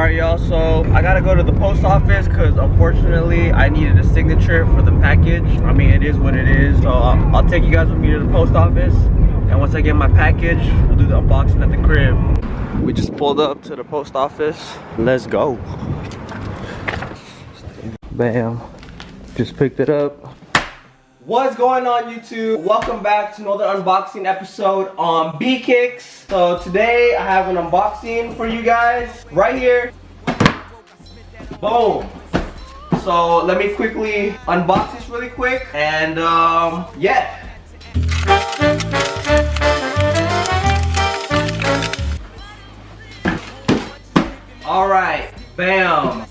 Alright y'all, so I gotta go to the post office because unfortunately I needed a signature for the package. I mean, it is what it is, so I'll take you guys with me to the post office, and once I get my package, we'll do the unboxing at the crib. We just pulled up to the post office. Let's go. Bam. Just picked it up. What's going on, YouTube? Welcome back to another unboxing episode on B-Kicks. So today I have an unboxing for you guys right here. Boom. So let me quickly unbox this really quick, and yeah. All right, bam.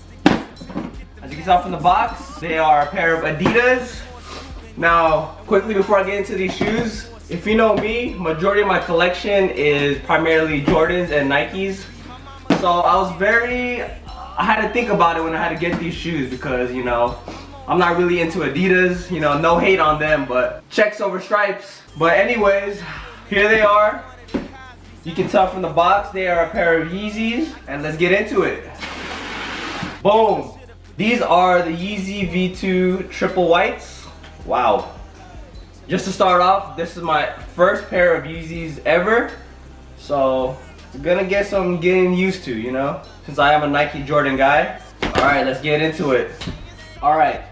As you can tell from the box, they are a pair of Adidas. Now, quickly before I get into these shoes, if you know me, majority of my collection is primarily Jordans and Nikes. So I had to think about it when I had to get these shoes because, you know, I'm not really into Adidas, you know, no hate on them, but checks over stripes. But anyways, here they are. You can tell from the box, they are a pair of Yeezys, and let's get into it. Boom. These are the Yeezy V2 triple whites. Wow. Just to start off, this is my first pair of Yeezys ever. So, it's gonna get some getting used to, you know, since I am a Nike Jordan guy. Alright, let's get into it. Alright,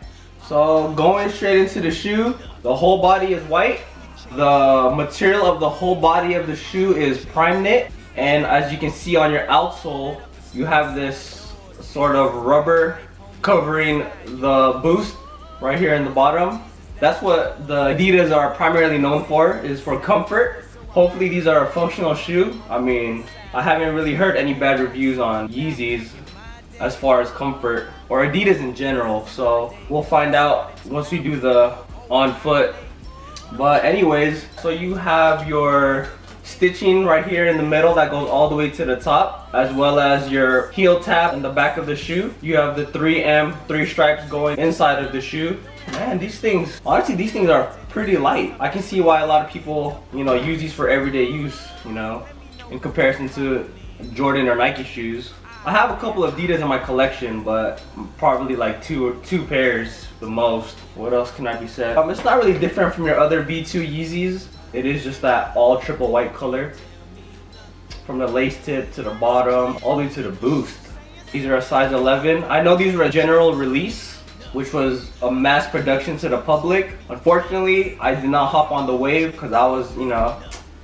so going straight into the shoe, the whole body is white. The material of the whole body of the shoe is prime knit. And as you can see on your outsole, you have this sort of rubber covering the boost right here in the bottom. That's what the Adidas are primarily known for, is for comfort. Hopefully these are a functional shoe. I mean, I haven't really heard any bad reviews on Yeezys as far as comfort, or Adidas in general. So we'll find out once we do the on foot. But anyways, so you have your stitching right here in the middle that goes all the way to the top, as well as your heel tab in the back of the shoe. You have the 3M, 3 stripes going inside of the shoe. Man, these things, honestly, these things are pretty light. I can see why a lot of people, you know, use these for everyday use, you know, in comparison to Jordan or Nike shoes. I have a couple of Adidas in my collection, but probably like two pairs the most. What else can I be said? It's not really different from your other V2 Yeezys. It is just that all triple white color. From the lace tip to the bottom, all the way to the boost. These are a size 11. I know these were a general release, which was a mass production to the public. Unfortunately, I did not hop on the wave because I was, you know,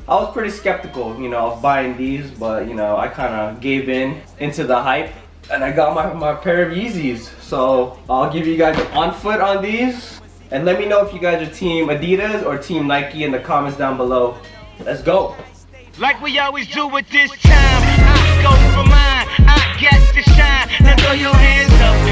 I was pretty skeptical, you know, of buying these, but you know, I kind of gave into the hype, and I got my pair of Yeezys. So I'll give you guys an on foot on these, and let me know if you guys are team Adidas or team Nike in the comments down below. Let's go. Like we always do at this time, I go for mine, I get to shine. Now throw your hands up